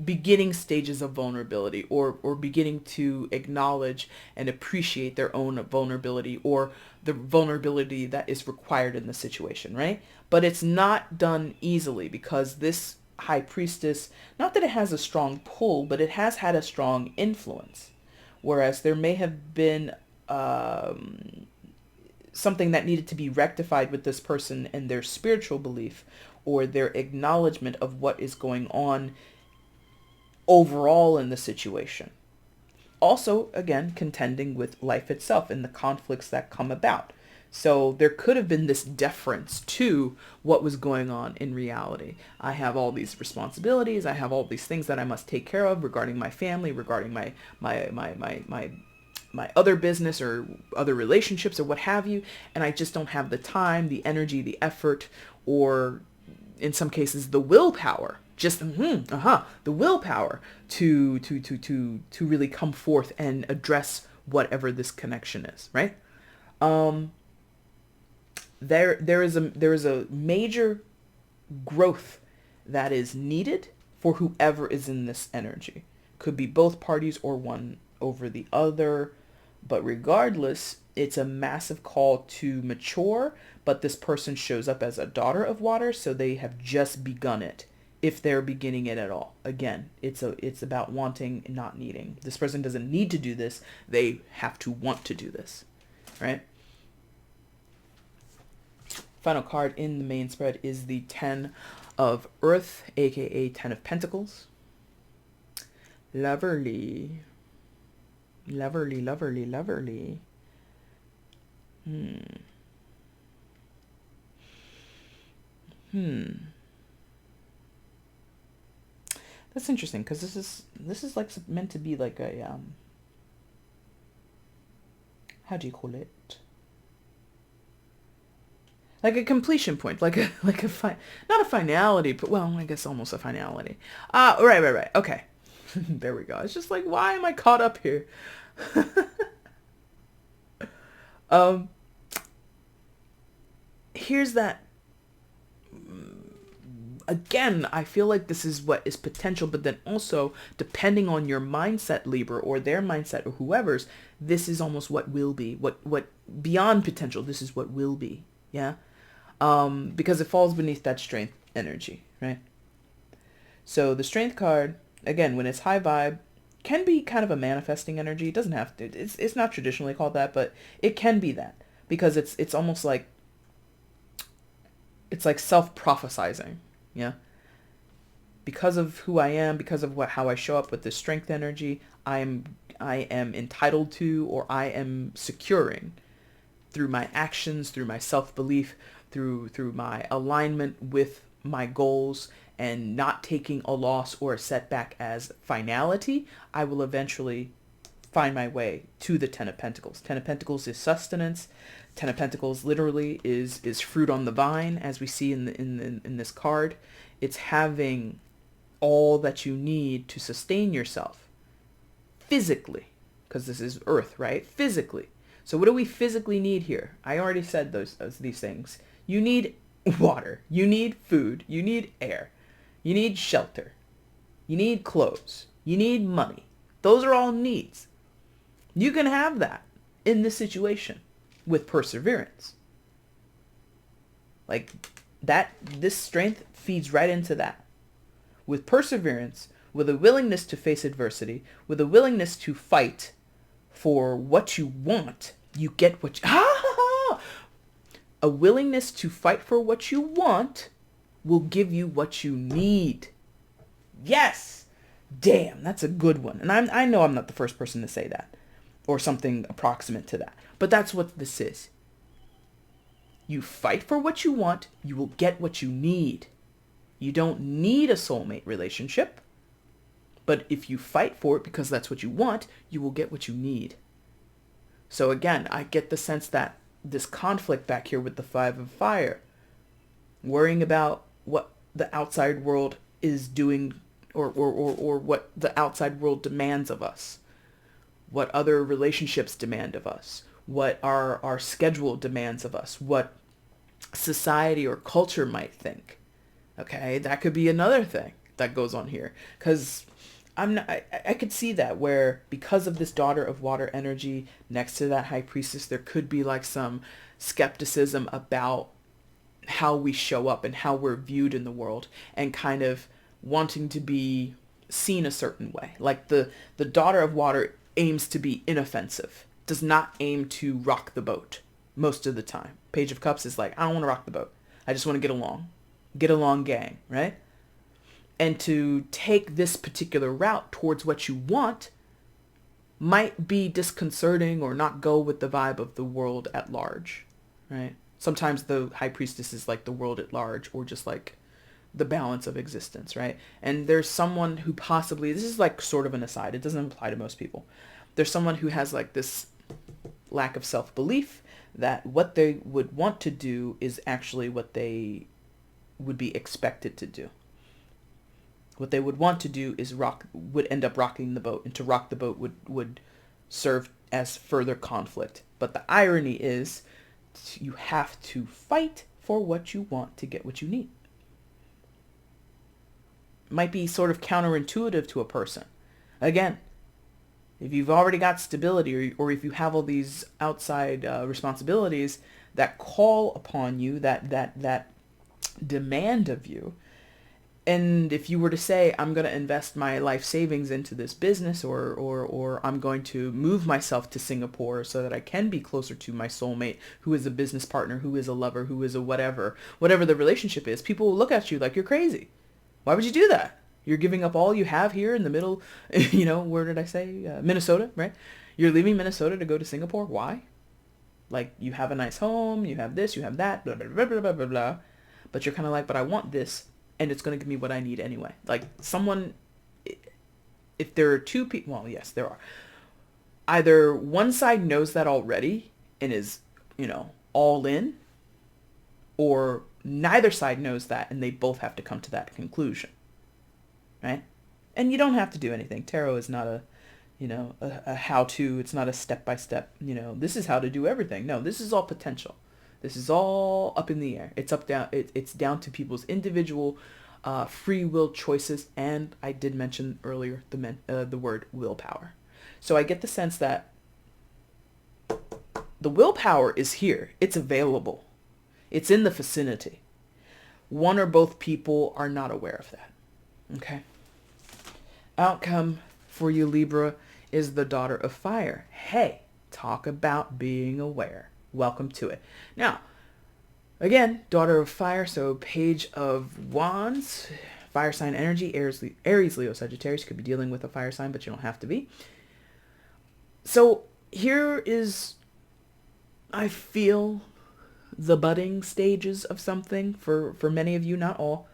Beginning stages of vulnerability, or beginning to acknowledge and appreciate their own vulnerability, or the vulnerability that is required in the situation, right? But it's not done easily, because this High Priestess, not that it has a strong pull, but it has had a strong influence. Whereas there may have been something that needed to be rectified with this person and their spiritual belief, or their acknowledgement of what is going on overall in the situation. Also, again, contending with life itself and the conflicts that come about. So there could have been this deference to what was going on in reality. I have all these responsibilities. I have all these things that I must take care of regarding my family, regarding my other business or other relationships or what have you, and I just don't have the time, the energy, the effort, or in some cases the willpower, just the willpower to really come forth and address whatever this connection is, right? There is a major growth that is needed for whoever is in this energy. Could be both parties or one over the other, but regardless, it's a massive call to mature. But this person shows up as a Daughter of Water, so they have just begun it, if they're beginning it at all. Again, it's about wanting and not needing. This person doesn't need to do this, they have to want to do this, right? Final card in the main spread is the Ten of Earth, aka Ten of Pentacles. Loverly. Loverly. That's interesting, because this is like meant to be like a how do you call it? Like a completion point, like a not a finality, but well, I guess almost a finality. Right. Okay. There we go. It's just like, why am I caught up here? here's that. Again, I feel like this is what is potential, but then also depending on your mindset, Libra, or their mindset, or whoever's, this is almost what will be, what beyond potential. This is what will be. Yeah. Because it falls beneath that strength energy, right? So the strength card, again, when it's high vibe, can be kind of a manifesting energy. It doesn't have to, it's not traditionally called that, but it can be that, because it's almost like, it's like self-prophesizing. Yeah. Because of who I am, because of how I show up with this strength energy, I am entitled to, or I am securing through my actions, through my self-belief, through my alignment with my goals, and not taking a loss or a setback as finality, I will eventually find my way to the Ten of Pentacles. Ten of Pentacles is sustenance. Ten of Pentacles literally is fruit on the vine, as we see in this card. It's having all that you need to sustain yourself physically, because this is Earth, right? Physically. So what do we physically need here? I already said these things. You need water. You need food. You need air. You need shelter. You need clothes. You need money. Those are all needs. You can have that in this situation with perseverance. Like that, this strength feeds right into that. With perseverance, with a willingness to face adversity, with a willingness to fight for what you want, you get what you... A willingness to fight for what you want will give you what you need. Yes! Damn, that's a good one. And I know I'm not the first person to say that, or something approximate to that. But that's what this is. You fight for what you want, you will get what you need. You don't need a soulmate relationship, but if you fight for it because that's what you want, you will get what you need. So again, I get the sense that this conflict back here with the Five of Fire, worrying about what the outside world is doing, or what the outside world demands of us, what other relationships demand of us, what our schedule demands of us, what society or culture might think. Okay, that could be another thing that goes on here, because I could see that, where because of this Daughter of Water energy next to that High Priestess, there could be like some skepticism about how we show up and how we're viewed in the world, and kind of wanting to be seen a certain way. Like the Daughter of Water aims to be inoffensive, does not aim to rock the boat most of the time. Page of Cups is like, I don't want to rock the boat. I just want to get along. Get along, gang, right? And to take this particular route towards what you want might be disconcerting or not go with the vibe of the world at large, right? Sometimes the High Priestess is like the world at large, or just like the balance of existence, right? And there's someone who possibly, this is like sort of an aside, it doesn't apply to most people. There's someone who has like this lack of self-belief that what they would want to do is actually what they would be expected to do. What they would want to do is would end up rocking the boat, and to rock the boat would serve as further conflict. But the irony is, you have to fight for what you want to get what you need. Might be sort of counterintuitive to a person. Again, if you've already got stability, or if you have all these outside responsibilities that call upon you, that demand of you, and if you were to say, I'm going to invest my life savings into this business, or I'm going to move myself to Singapore so that I can be closer to my soulmate, who is a business partner, who is a lover, who is a whatever the relationship is, people will look at you like you're crazy. Why would you do that? You're giving up all you have here in the middle, where did I say? Minnesota, right? You're leaving Minnesota to go to Singapore. Why? Like, you have a nice home, you have this, you have that, blah, blah, blah, blah, blah, blah, blah. But you're kind of like, but I want this, and it's going to give me what I need anyway. Like, someone, if there are two people, well, yes, there are. Either one side knows that already and is, all in, or neither side knows that and they both have to come to that conclusion, right? And you don't have to do anything. Tarot is not a how-to. It's not a step-by-step, this is how to do everything. No, this is all potential. This is all up in the air. It's it's down to people's individual free will choices, and I did mention earlier the word willpower. So I get the sense that the willpower is here. It's available. It's in the vicinity. One or both people are not aware of that. Okay. Outcome for you, Libra, is the Daughter of Fire. Hey, talk about being aware. Welcome to it. Now, again, Daughter of Fire, so Page of Wands, fire sign energy, Aries, Leo, Sagittarius. You could be dealing with a fire sign, but you don't have to be. So here is, I feel, the budding stages of something for many of you, not all.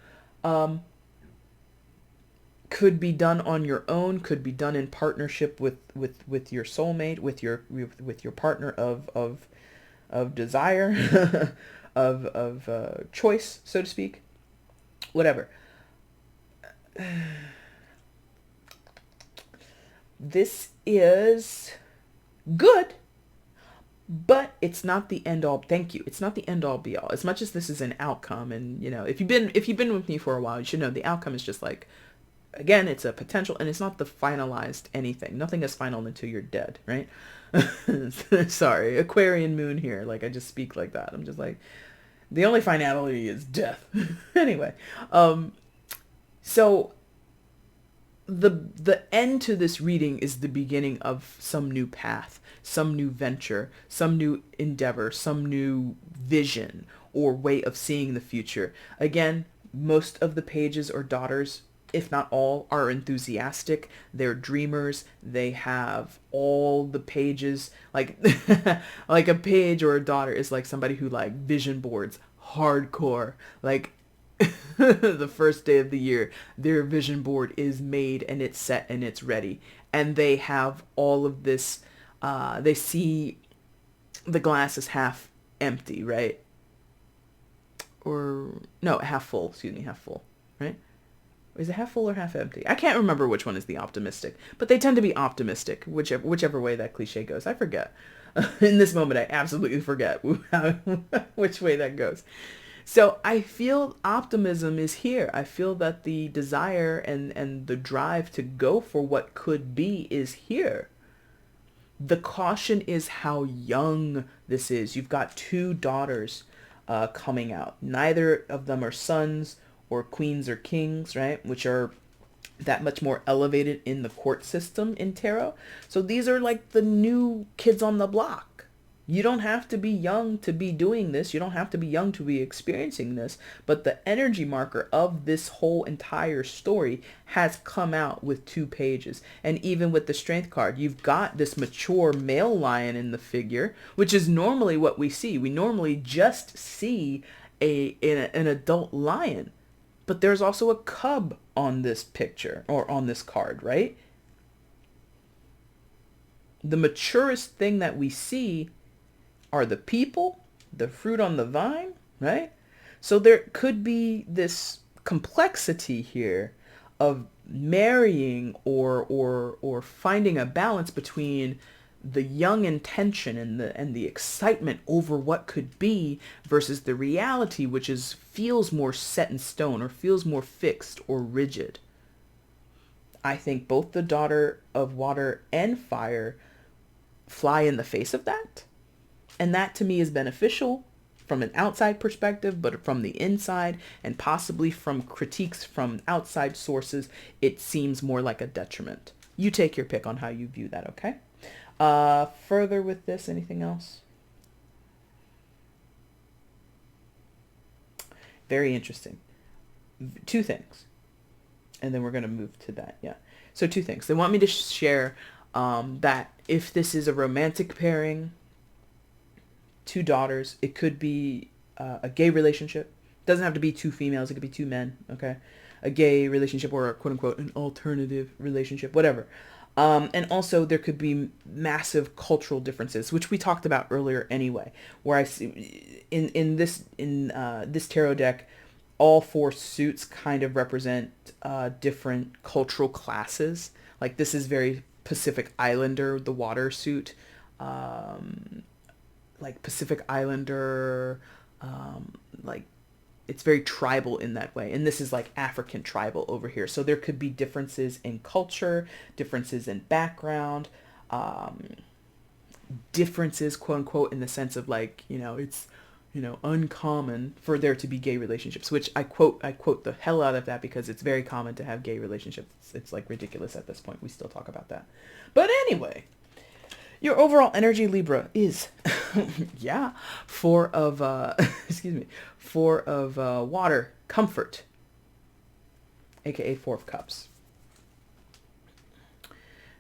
Could be done on your own, could be done in partnership with your soulmate, with your partner of desire, of choice, so to speak. Whatever. This is good, but it's not the end all. Thank you. It's not the end all be all. As much as this is an outcome, and you know, if you've been with me for a while, you should know the outcome is just like, again, it's a potential, and it's not the finalized anything. Nothing is final until you're dead, right? Sorry, Aquarian moon here. Like, I just speak like that. I'm just like, the only finality is death. Anyway, so the end to this reading is the beginning of some new path, some new venture, some new endeavor, some new vision or way of seeing the future. Again, most of the pages or daughters, if not all, are enthusiastic. They're dreamers. They have all the pages. Like, like a page or a daughter is like somebody who like vision boards hardcore. Like, the first day of the year, their vision board is made and it's set and it's ready. And they have all of this, they see the glass is half empty, right? Or, no, half full, excuse me, half full, right? Is it half full or half empty? I can't remember which one is the optimistic, but they tend to be optimistic, whichever way that cliche goes. I forget. In this moment, I absolutely forget which way that goes. So I feel optimism is here. I feel that the desire and the drive to go for what could be is here. The caution is how young this is. You've got two daughters coming out. Neither of them are sons or queens or kings, right? Which are that much more elevated in the court system in tarot. So these are like the new kids on the block. You don't have to be young to be doing this. You don't have to be young to be experiencing this. But the energy marker of this whole entire story has come out with 2 pages. And even with the strength card, you've got this mature male lion in the figure, which is normally what we see. We normally just see an adult lion. But there's also a cub on this picture or on this card, right? The maturest thing that we see are the people, the fruit on the vine, right? So there could be this complexity here of marrying or finding a balance between the young intention and the excitement over what could be versus the reality, which feels more set in stone or feels more fixed or rigid. I think both the Daughter of Water and Fire fly in the face of that. And that to me is beneficial from an outside perspective, but from the inside and possibly from critiques from outside sources, it seems more like a detriment. You take your pick on how you view that, okay? Further with this, anything else? Very interesting. 2 things. And then we're going to move to that. Yeah. So 2 things. They want me to share that if this is a romantic pairing, 2 daughters, it could be a gay relationship. It doesn't have to be 2 females. It could be 2 men. Okay. A gay relationship or a quote unquote an alternative relationship, whatever. And also there could be massive cultural differences, which we talked about earlier anyway, where I see in this tarot deck, all 4 suits kind of represent different cultural classes. Like this is very Pacific Islander, the water suit. like Pacific Islander, like it's very tribal in that way. And this is like African tribal over here. So there could be differences in culture, differences in background, differences, quote unquote, in the sense of like, it's, uncommon for there to be gay relationships, which I quote the hell out of that because it's very common to have gay relationships. It's like ridiculous at this point. We still talk about that. But anyway, your overall energy, Libra, is, yeah, four of water, comfort, aka Four of Cups.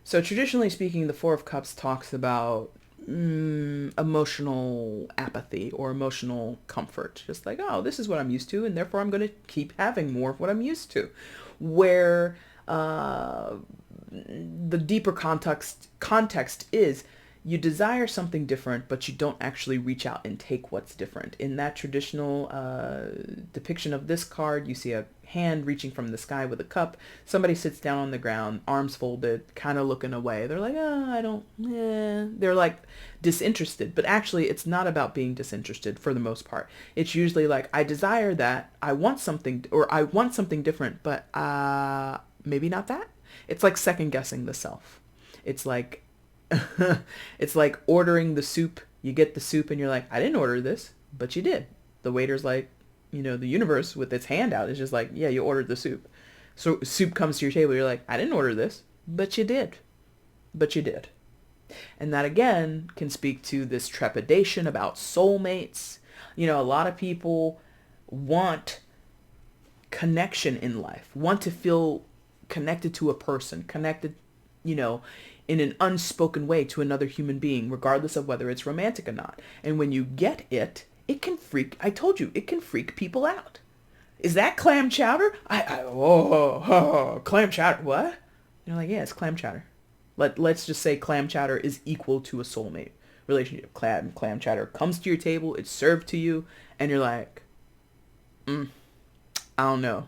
So traditionally speaking, the Four of Cups talks about emotional apathy or emotional comfort. Just like, oh, this is what I'm used to, and therefore I'm going to keep having more of what I'm used to. Where the deeper context is you desire something different, but you don't actually reach out and take what's different. In that traditional depiction of this card, you see a hand reaching from the sky with a cup. Somebody sits down on the ground, arms folded, kind of looking away. They're like, they're like disinterested. But actually, it's not about being disinterested for the most part. It's usually like, I desire that, I want something different, but maybe not that. It's like second guessing the self. It's like, it's like ordering the soup. You get the soup and you're like, I didn't order this, but you did. The waiter's like, the universe with its hand out is just like, yeah, you ordered the soup. So soup comes to your table. You're like, I didn't order this, but you did. But you did. And that again can speak to this trepidation about soulmates. A lot of people want connection in life, want to feel connected to a person, connected, in an unspoken way to another human being, regardless of whether it's romantic or not. And when you get it, it can freak, I told you, it can freak people out. Is that clam chowder? Clam chowder, what? You're like, yeah, it's clam chowder. Let's just say clam chowder is equal to a soulmate relationship. Clam chowder comes to your table, it's served to you, and you're like, I don't know.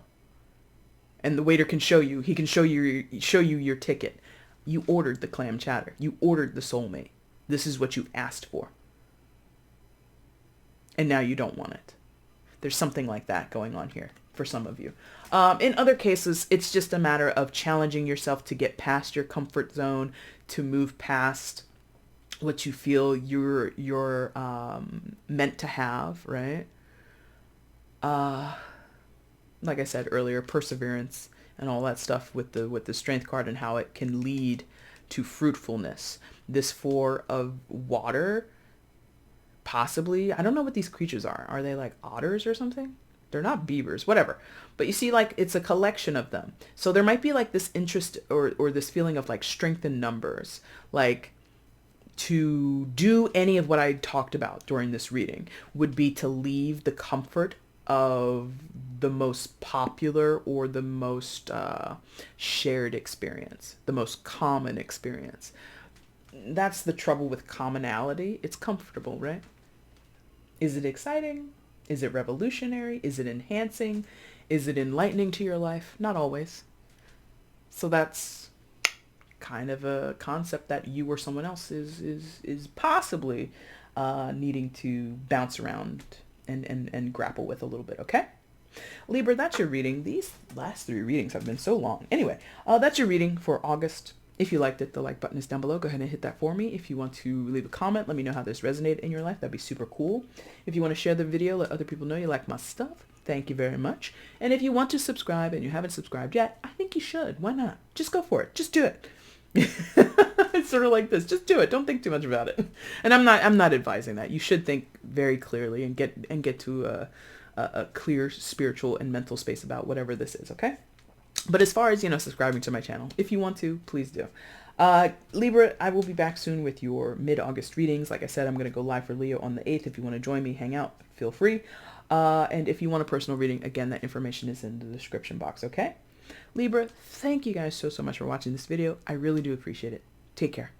And the waiter can show you, he can show you your ticket. You ordered the clam chowder. You ordered the soulmate. This is what you asked for. And now you don't want it. There's something like that going on here for some of you. In other cases, it's just a matter of challenging yourself to get past your comfort zone, to move past what you feel you're meant to have, right? Like I said earlier, perseverance and all that stuff with the strength card and how it can lead to fruitfulness. This Four of Water, possibly, I don't know what these creatures are. Are they like otters or something? They're not beavers, whatever. But you see, like, it's a collection of them. So there might be like this interest or this feeling of like strength in numbers. Like, to do any of what I talked about during this reading would be to leave the comfort of the most popular or the most shared experience, the most common experience. That's the trouble with commonality. It's comfortable, right? Is it exciting? Is it revolutionary? Is it enhancing? Is it enlightening to your life? Not always. So that's kind of a concept that you or someone else is possibly needing to bounce around and grapple with a little bit, okay? Libra, that's your reading. These last 3 readings have been so long. Anyway, that's your reading for August. If you liked it, the like button is down below. Go ahead and hit that for me. If you want to leave a comment, let me know how this resonated in your life. That'd be super cool. If you want to share the video, let other people know you like my stuff. Thank you very much. And if you want to subscribe and you haven't subscribed yet, I think you should. Why not? Just go for it. Just do it. It's sort of like this. Just do it. Don't think too much about it. And I'm not advising that. You should think very clearly and get to a clear spiritual and mental space about whatever this is, okay? But as far as, subscribing to my channel, if you want to, please do. Libra, I will be back soon with your mid-August readings. Like I said, I'm going to go live for Leo on the 8th. If you want to join me, hang out, feel free. And if you want a personal reading, again, that information is in the description box, okay? Libra, thank you guys so much for watching this video. I really do appreciate it. Take care.